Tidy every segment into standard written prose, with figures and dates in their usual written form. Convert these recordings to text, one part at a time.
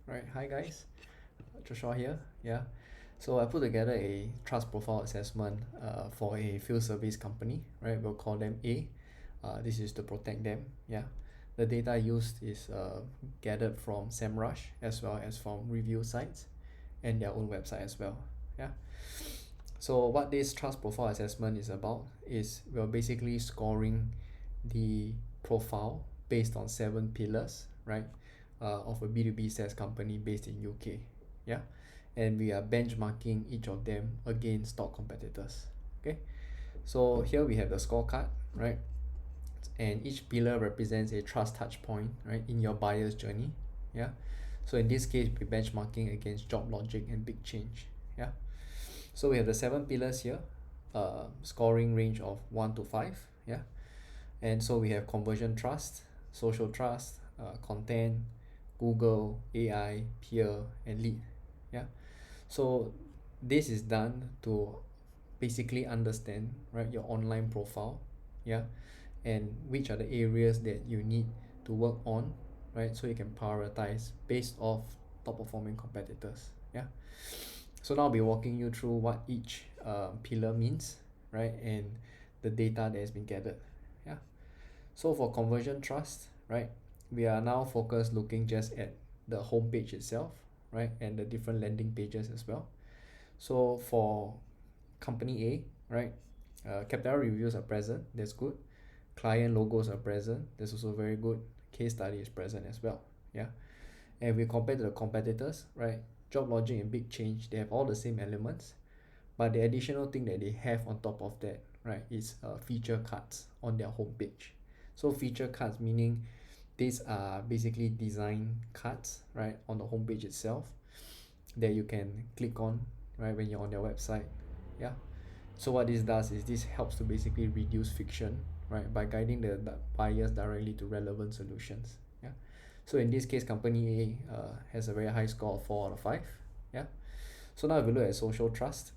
Right, hi guys, Joshua here. Yeah, so I put together a trust profile assessment for a field service company, right? We'll call them A. This is to protect them. Yeah, the data used is gathered from SEMrush as well as from review sites and their own website as well. Yeah, so what this trust profile assessment is about is we're basically scoring the profile based on 7 pillars, right, of a B2B SaaS company based in UK. Yeah, and we are benchmarking each of them against stock competitors. Okay, so here we have the scorecard, right, and each pillar represents a trust touch point, right, in your buyer's journey. Yeah, so in this case we're benchmarking against Job Logic and Big Change. Yeah, so we have the 7 pillars here, scoring range of 1 to 5. Yeah, and so we have conversion trust, social trust, content, Google, AI, peer, and lead. Yeah, so this is done to basically understand, right, your online profile. Yeah, and which are the areas that you need to work on, right, so you can prioritize based off top performing competitors. Yeah, so now I'll be walking you through what each pillar means, right, and the data that has been gathered. Yeah, so for conversion trust, right, we are now focused looking just at the homepage itself, right, and the different landing pages as well. So for company A, right, Capterra reviews are present, that's good. Client logos are present, that's also very good. Case study is present as well. Yeah, and we compare to the competitors, right, Job Logic and Big Change, they have all the same elements, but the additional thing that they have on top of that, right, is feature cards on their homepage. So feature cards meaning these are basically design cards, right, on the homepage itself that you can click on, right, when you're on their website. Yeah, so what this does is this helps to basically reduce friction, right, by guiding the buyers directly to relevant solutions. Yeah, so in this case company A has a very high score of 4 out of 5. Yeah, so now if we look at social trust,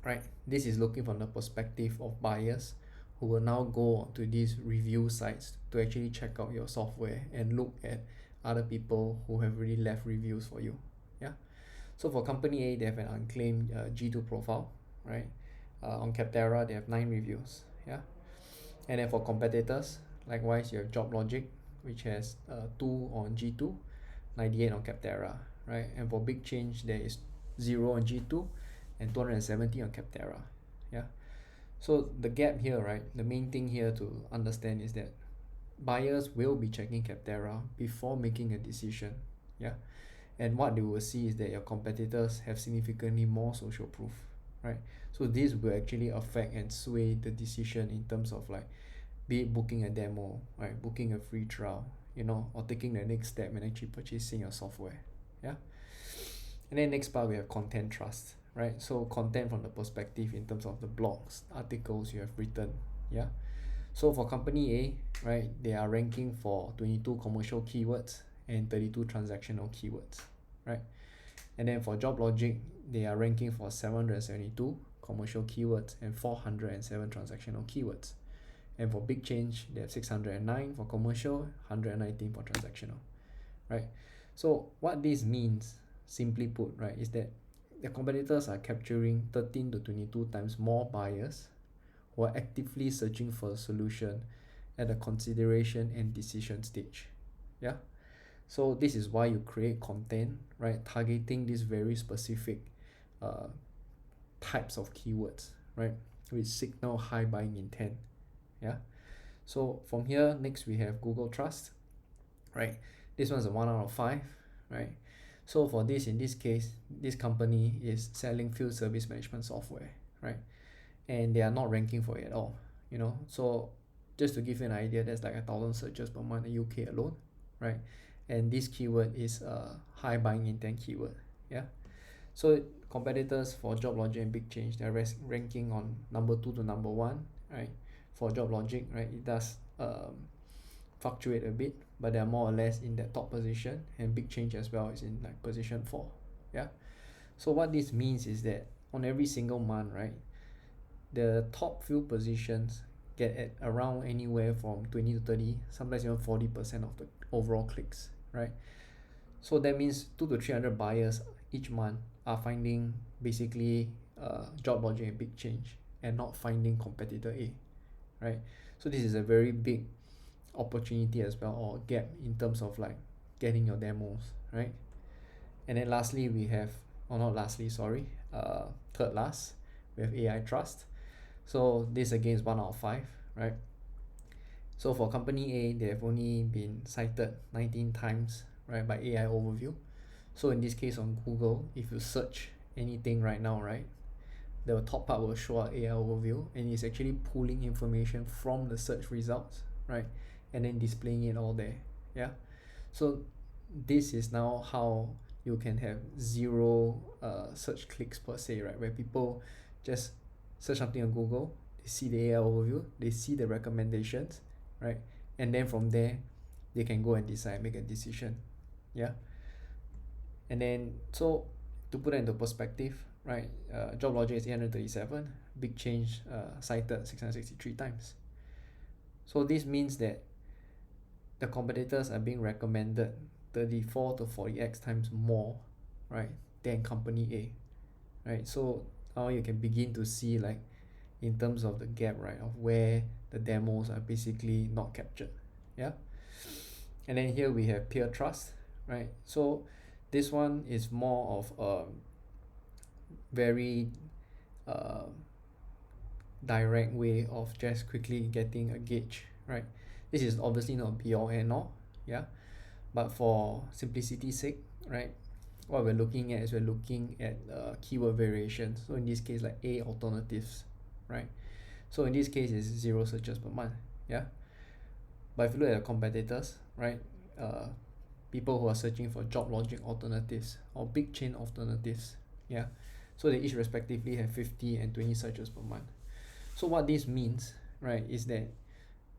right, this is looking from the perspective of buyers who will now go to these review sites to actually check out your software and look at other people who have already left reviews for you. Yeah, so for company A, they have an unclaimed G2 profile, right, on Capterra they have 9 reviews. Yeah, and then for competitors, likewise you have Job Logic, which has 2 on G2, 98 on Capterra, right, and for Big Change there is 0 on G2 and 270 on Capterra. Yeah, so the gap here, right, the main thing here to understand is that buyers will be checking Capterra before making a decision. Yeah, and what they will see is that your competitors have significantly more social proof, right, so this will actually affect and sway the decision in terms of like be it booking a demo, right, booking a free trial, or taking the next step and actually purchasing your software. Yeah, and then next part we have content trust, right, so content from the perspective in terms of the blogs, articles you have written. Yeah, so for company A, right, they are ranking for 22 commercial keywords and 32 transactional keywords, right, and then for Job Logic they are ranking for 772 commercial keywords and 407 transactional keywords, and for Big Change they have 609 for commercial, 119 for transactional, right. So what this means, simply put, right, is that the competitors are capturing 13 to 22 times more buyers who are actively searching for a solution at the consideration and decision stage. Yeah, so this is why you create content, right, targeting these very specific uh, types of keywords, right, which signal high buying intent. Yeah, so from here next we have Google Trust, right, this one's a 1 out of 5, right. So for this, in this case, this company is selling field service management software, right, and they are not ranking for it at all. So just to give you an idea, there's like 1,000 searches per month in the UK alone, right, and this keyword is a high buying intent keyword. Yeah, so competitors for Job Logic and Big Change, they're ranking on number 2 to number 1, right. For Job Logic, right, it does fluctuate a bit, but they're more or less in that top position, and Big Change as well is in like position 4. Yeah, so what this means is that on every single month, right, the top few positions get at around anywhere from 20 to 30, sometimes even 40% of the overall clicks, right. So that means 200 to 300 buyers each month are finding basically job logic and big change and not finding competitor A, right? So this is a very big opportunity as well, or gap in terms of like getting your demos, right? And then lastly we have, or not lastly, sorry, third last, we have AI trust. So this again is 1 out of 5, right? So for company A, they have only been cited 19 times, right, by AI overview. So in this case on Google, if you search anything right now, right, the top part will show up AI overview, and it's actually pulling information from the search results, right, and then displaying it all there. Yeah. So this is now how you can have zero search clicks per se, right, where people just search something on Google, they see the AI overview, they see the recommendations, right, and then from there they can go and decide, make a decision. Yeah. And then, so to put it into perspective, right, job logic is 837, big change cited 663 times. So this means that the competitors are being recommended 34 to 40x times more, right, than company A, right? So now you can begin to see, like, in terms of the gap, right, of where the demos are basically not captured. Yeah. And then here we have peer trust, right? So this one is more of a very uh, direct way of just quickly getting a gauge, right? This is obviously not be all and all, yeah, but for simplicity's sake, right, what we're looking at is we're looking at keyword variations. So in this case, like A alternatives, right? So in this case, it's 0 searches per month, yeah. But if you look at the competitors, right, people who are searching for job logic alternatives or big chain alternatives, yeah, so they each respectively have 50 and 20 searches per month. So what this means, right, is that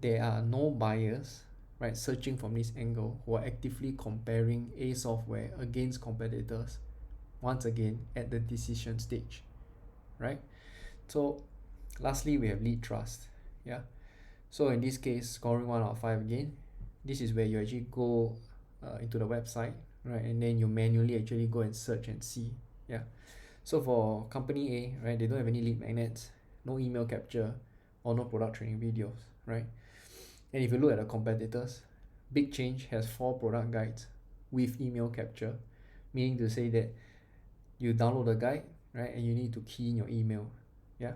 there are no buyers, right, searching from this angle who are actively comparing A software against competitors once again at the decision stage, right? So lastly, we have lead trust. Yeah. So in this case, scoring 1 out of 5 again, this is where you actually go into the website, right, and then you manually actually go and search and see. Yeah. So for company A, right, they don't have any lead magnets, no email capture, or no product training videos, right? And if you look at the competitors, Big Change has 4 product guides with email capture, meaning to say that you download the guide, right, and you need to key in your email. Yeah.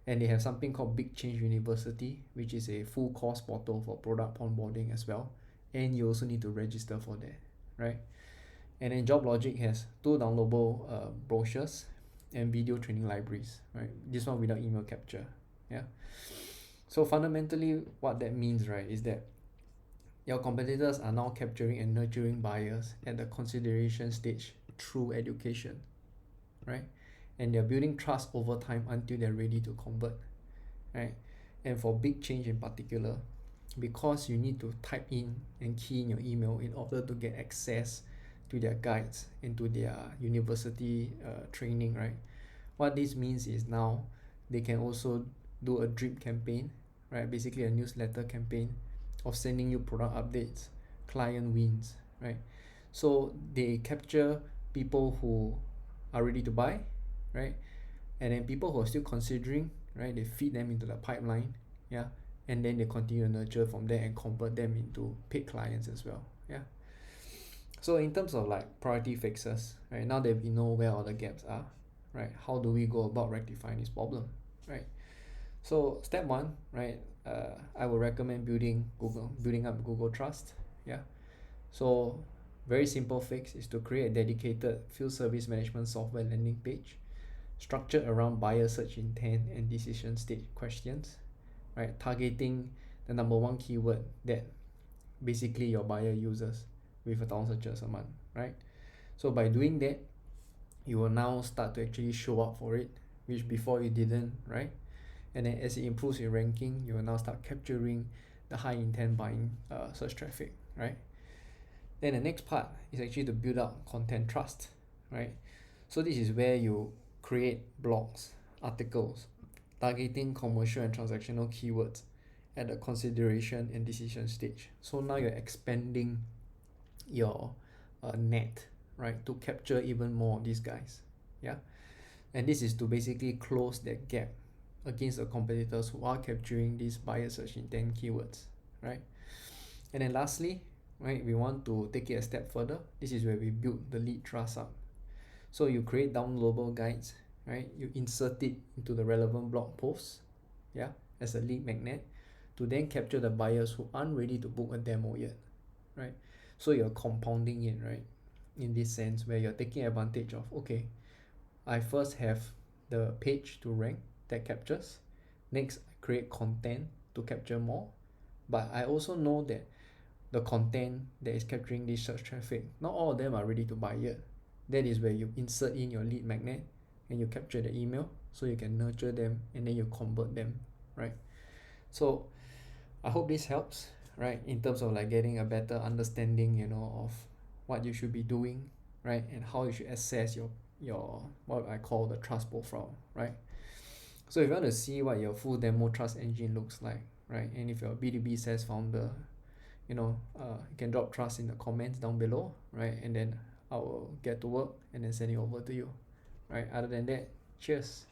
And they have something called Big Change University, which is a full course portal for product onboarding as well. And you also need to register for that, right? And then Job Logic has 2 downloadable brochures and video training libraries, right? This one without email capture. Yeah. So fundamentally, what that means, right, is that your competitors are now capturing and nurturing buyers at the consideration stage through education, right? And they're building trust over time until they're ready to convert, right? And for Big Change in particular, because you need to type in and key in your email in order to get access to their guides and to their university training, right? What this means is now they can also do a drip campaign, right? Basically a newsletter campaign of sending you product updates, client wins, right? So they capture people who are ready to buy, right? And then people who are still considering, right, they feed them into the pipeline, yeah, and then they continue to nurture from there and convert them into paid clients as well, yeah. So in terms of like priority fixes, right, now that we know where all the gaps are, right, how do we go about rectifying this problem, right? So step 1, right, I would recommend building up Google Trust, yeah. So very simple fix is to create a dedicated field service management software landing page structured around buyer search intent and decision stage questions, right, targeting the number 1 keyword that basically your buyer uses with 1,000 searches a month, right? So by doing that, you will now start to actually show up for it, which before you didn't, right? And then as it improves your ranking, you will now start capturing the high intent buying search traffic, right? Then the next part is actually to build up content trust, right? So this is where you create blogs, articles, targeting commercial and transactional keywords at the consideration and decision stage. So now you're expanding your net, right, to capture even more of these guys. Yeah, and this is to basically close that gap against the competitors who are capturing these buyer search intent keywords, right? And then lastly, right, we want to take it a step further. This is where we build the lead trust up. So you create downloadable guides, right? You insert it into the relevant blog posts, yeah, as a lead magnet to then capture the buyers who aren't ready to book a demo yet, right? So you're compounding it, right? In this sense, where you're taking advantage of, okay, I first have the page to rank that captures. Next, I create content to capture more. But I also know that the content that is capturing this search traffic, not all of them are ready to buy yet. That is where you insert in your lead magnet and you capture the email so you can nurture them and then you convert them, right? So I hope this helps, right, in terms of like getting a better understanding, of what you should be doing, right, and how you should assess your what I call the trust profile, right? So if you want to see what your full demo trust engine looks like, right, and if you're a B2B SaaS founder, you can drop trust in the comments down below, right, and then I will get to work and then send it over to you, right? Other than that, cheers.